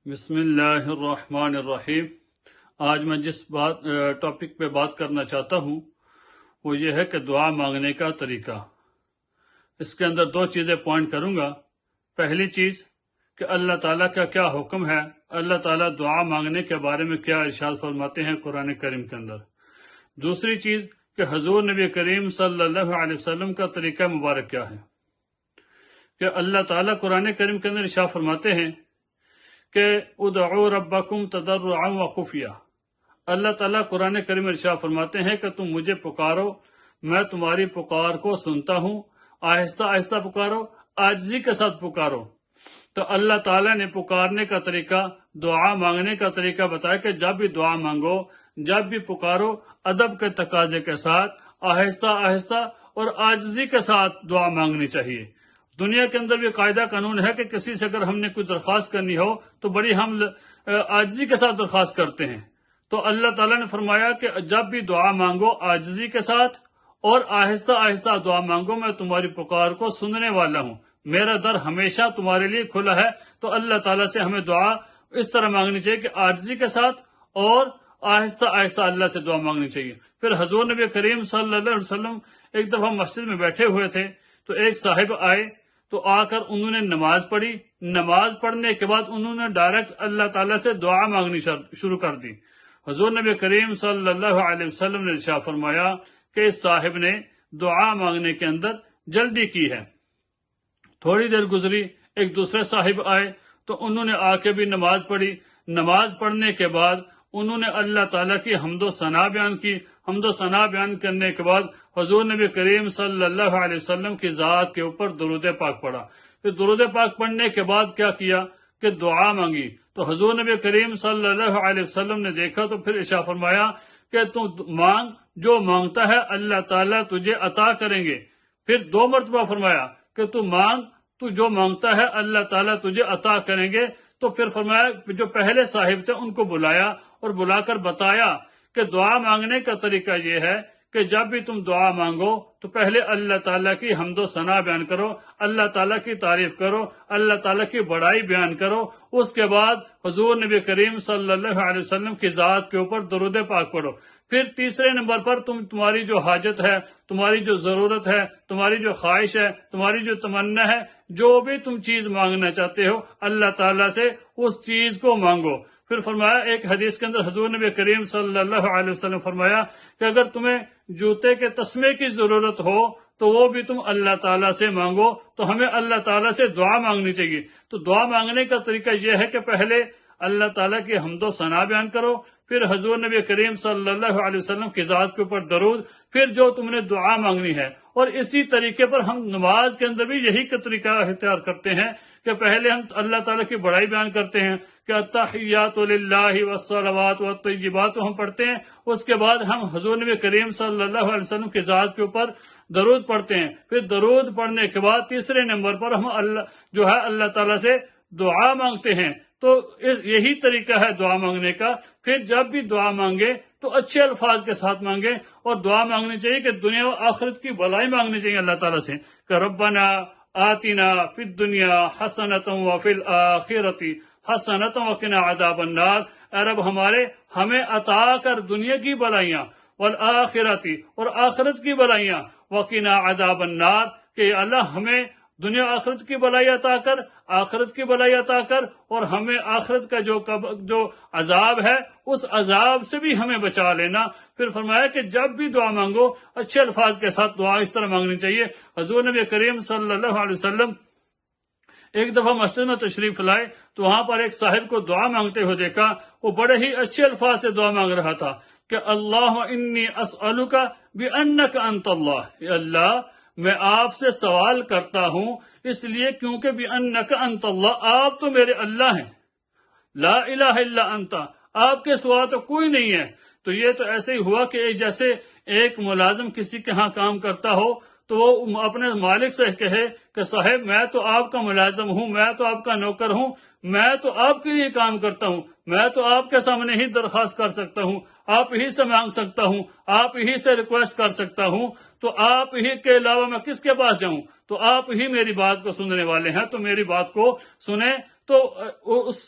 بسم اللہ الرحمن الرحیم۔ آج میں جس ٹاپک پہ بات کرنا چاہتا ہوں وہ یہ ہے کہ دعا مانگنے کا طریقہ۔ اس کے اندر دو چیزیں پوائنٹ کروں گا۔ پہلی چیز کہ اللہ تعالیٰ کا کیا حکم ہے، اللہ تعالیٰ دعا مانگنے کے بارے میں کیا ارشاد فرماتے ہیں قرآن کریم کے اندر۔ دوسری چیز کہ حضور نبی کریم صلی اللہ علیہ وسلم کا طریقہ مبارک کیا ہے۔ کہ اللہ تعالیٰ قرآن کریم کے اندر ارشاد فرماتے ہیں کہ ادعوا ربکم تضرعا وخفیہ۔ اللہ تعالیٰ قرآن کریم ارشاد فرماتے ہیں کہ تم مجھے پکارو، میں تمہاری پکار کو سنتا ہوں، آہستہ آہستہ پکارو، عاجزی کے ساتھ پکارو۔ تو اللہ تعالیٰ نے پکارنے کا طریقہ، دعا مانگنے کا طریقہ بتایا کہ جب بھی دعا مانگو، جب بھی پکارو، ادب کے تقاضے کے ساتھ، آہستہ آہستہ اور عاجزی کے ساتھ دعا مانگنی چاہیے۔ دنیا کے اندر بھی قاعدہ قانون ہے کہ کسی سے اگر ہم نے کوئی درخواست کرنی ہو تو بڑی ہم عاجزی کے ساتھ درخواست کرتے ہیں۔ تو اللہ تعالیٰ نے فرمایا کہ جب بھی دعا مانگو عاجزی کے ساتھ اور آہستہ آہستہ دعا مانگو، میں تمہاری پکار کو سننے والا ہوں، میرا در ہمیشہ تمہارے لیے کھلا ہے۔ تو اللہ تعالیٰ سے ہمیں دعا اس طرح مانگنی چاہیے کہ عاجزی کے ساتھ اور آہستہ آہستہ اللہ سے دعا مانگنی چاہیے۔ پھر حضور نبی کریم صلی اللہ علیہ وسلم ایک دفعہ مسجد میں بیٹھے ہوئے تھے تو ایک صاحب آئے تو آ کر انہوں نے نماز پڑھی۔ نماز پڑھنے کے بعد انہوں نے ڈائریکٹ اللہ تعالیٰ سے دعا مانگنی شروع کر دی۔ حضور نبی کریم صلی اللہ علیہ وسلم نے ارشاد فرمایا کہ اس صاحب نے دعا مانگنے کے اندر جلدی کی ہے۔ تھوڑی دیر گزری، ایک دوسرے صاحب آئے تو انہوں نے آ کے بھی نماز پڑھی۔ نماز پڑھنے کے بعد انہوں نے اللہ تعالیٰ کی حمد و ثنا بیان کی۔ حمد و ثنا بیان کرنے کے بعد حضور نبی کریم صلی اللہ علیہ وسلم کی ذات کے اوپر درود پاک پڑھا۔ پھر درود پاک پڑھنے کے بعد کیا کیا کہ دعا مانگی۔ تو حضور نبی کریم صلی اللہ علیہ وسلم نے دیکھا تو پھر ارشاد فرمایا کہ تو مانگ، جو مانگتا ہے اللہ تعالیٰ تجھے عطا کریں گے۔ پھر دو مرتبہ فرمایا کہ تو مانگ، تو جو مانگتا ہے اللہ تعالیٰ تجھے عطا کریں گے۔ تو پھر فرمایا جو پہلے صاحب تھے ان کو بلایا اور بلا کر بتایا کہ دعا مانگنے کا طریقہ یہ ہے کہ جب بھی تم دعا مانگو تو پہلے اللہ تعالیٰ کی حمد و ثنا بیان کرو، اللہ تعالیٰ کی تعریف کرو، اللہ تعالیٰ کی بڑائی بیان کرو۔ اس کے بعد حضور نبی کریم صلی اللہ علیہ وسلم کی ذات کے اوپر درود پاک پڑھو۔ پھر تیسرے نمبر پر تمہاری جو حاجت ہے، تمہاری جو ضرورت ہے، تمہاری جو خواہش ہے، تمہاری جو تمنا ہے، جو بھی تم چیز مانگنا چاہتے ہو اللہ تعالیٰ سے اس چیز کو مانگو۔ پھر فرمایا ایک حدیث کے اندر حضور نبی کریم صلی اللہ علیہ وسلم فرمایا کہ اگر تمہیں جوتے کے تسمے کی ضرورت ہو تو وہ بھی تم اللہ تعالیٰ سے مانگو۔ تو ہمیں اللہ تعالیٰ سے دعا مانگنی چاہیے۔ تو دعا مانگنے کا طریقہ یہ ہے کہ پہلے اللہ تعالیٰ کی حمد و ثنا بیان کرو، پھر حضور نبی کریم صلی اللہ علیہ وسلم کی ذات کے اوپر درود، پھر جو تم نے دعا مانگنی ہے۔ اور اسی طریقے پر ہم نماز کے اندر بھی یہی طریقہ اختیار کرتے ہیں کہ پہلے ہم اللہ تعالیٰ کی بڑائی بیان کرتے ہیں کہ التحیات للہ والصلوات والطیبات ہم پڑھتے ہیں۔ اس کے بعد ہم حضور نبی کریم صلی اللہ علیہ وسلم کی ذات کے اوپر درود پڑھتے ہیں۔ پھر درود پڑھنے کے بعد تیسرے نمبر پر ہم اللہ تعالیٰ سے دعا مانگتے ہیں۔ تو یہی طریقہ ہے دعا مانگنے کا۔ پھر جب بھی دعا مانگے تو اچھے الفاظ کے ساتھ مانگے اور دعا مانگنی چاہیے کہ دنیا و آخرت کی بھلائی مانگنی چاہیے اللہ تعالیٰ سے کہ ربنا آتنا فی الدنیا حسنۃ وفی الآخرۃ حسنۃ وقنا عذاب النار۔ اے رب ہمارے، ہمیں عطا کر دنیا کی بھلائیاں، والآخرۃ اور آخرت کی بھلائیاں، وقنا عذاب النار کہ اللہ ہمیں دنیا آخرت کی بھلائی عطا کر، آخرت کی بھلائی عطا کر، اور ہمیں آخرت کا جو عذاب ہے اس عذاب سے بھی ہمیں بچا لینا۔ پھر فرمایا کہ جب بھی دعا مانگو اچھے الفاظ کے ساتھ دعا اس طرح مانگنی چاہیے۔ حضور نبی کریم صلی اللہ علیہ وسلم ایک دفعہ مسجد میں تشریف لائے تو وہاں پر ایک صاحب کو دعا مانگتے ہوئے دیکھا، وہ بڑے ہی اچھے الفاظ سے دعا مانگ رہا تھا کہ اللہ انی اسألک بانک انت اللہ، اے اللہ میں آپ سے سوال کرتا ہوں اس لیے کیونکہ بانک انت اللہ، آپ تو میرے اللہ ہیں، لا الہ الا انت، آپ کے سوا تو کوئی نہیں ہے۔ تو یہ تو ایسے ہی ہوا کہ جیسے ایک ملازم کسی کے ہاں کام کرتا ہو تو وہ اپنے مالک سے کہے کہ صاحب میں تو آپ کا ملازم ہوں، میں تو آپ کا نوکر ہوں، میں تو آپ کے لیے کام کرتا ہوں، میں تو آپ کے سامنے ہی درخواست کر سکتا ہوں، آپ ہی سے مانگ سکتا ہوں، آپ ہی سے ریکویسٹ کر سکتا ہوں، تو آپ ہی کے علاوہ میں کس کے پاس جاؤں؟ تو آپ ہی میری بات کو سننے والے ہیں، تو میری بات کو سنیں۔ تو اس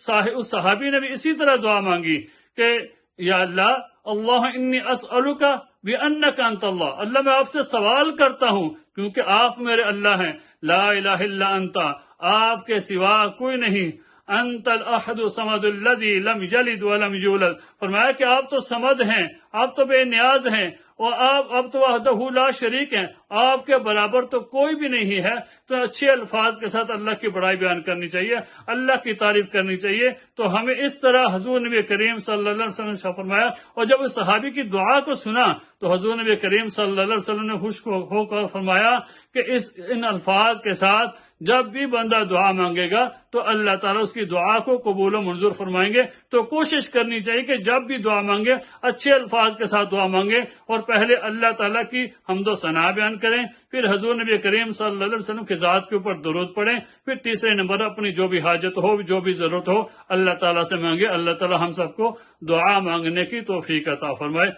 صحابی نے بھی اسی طرح دعا مانگی کہ یا اللہ اللہ انی اسألک بأنک انت اللہ، اللہ میں آپ سے سوال کرتا ہوں کیونکہ آپ میرے اللہ ہیں، لا الہ الا انت، آپ کے سوا کوئی نہیں، انت الاحد الصمد الذی لم یلد ولم یولد، فرمایا کہ آپ تو صمد ہیں، آپ تو بے نیاز ہیں، اور آپ اب تو وحدہ لا شریک ہیں، آپ کے برابر تو کوئی بھی نہیں ہے۔ تو اچھے الفاظ کے ساتھ اللہ کی بڑائی بیان کرنی چاہیے، اللہ کی تعریف کرنی چاہیے۔ تو ہمیں اس طرح حضور نبی کریم صلی اللہ علیہ وسلم نے فرمایا، اور جب اس صحابی کی دعا کو سنا تو حضور نبی کریم صلی اللہ علیہ وسلم نے خوش ہو کر فرمایا کہ ان الفاظ کے ساتھ جب بھی بندہ دعا مانگے گا تو اللہ تعالیٰ اس کی دعا کو قبول و منظور فرمائیں گے۔ تو کوشش کرنی چاہیے کہ جب بھی دعا مانگے اچھے الفاظ کے ساتھ دعا مانگے، اور پہلے اللہ تعالیٰ کی حمد و ثنا بیان کریں، پھر حضور نبی کریم صلی اللہ علیہ وسلم کی ذات کے اوپر درود پڑھیں، پھر تیسرے نمبر اپنی جو بھی حاجت ہو، جو بھی ضرورت ہو اللہ تعالیٰ سے مانگے۔ اللہ تعالیٰ ہم سب کو دعا مانگنے کی توفیق عطا فرمائے۔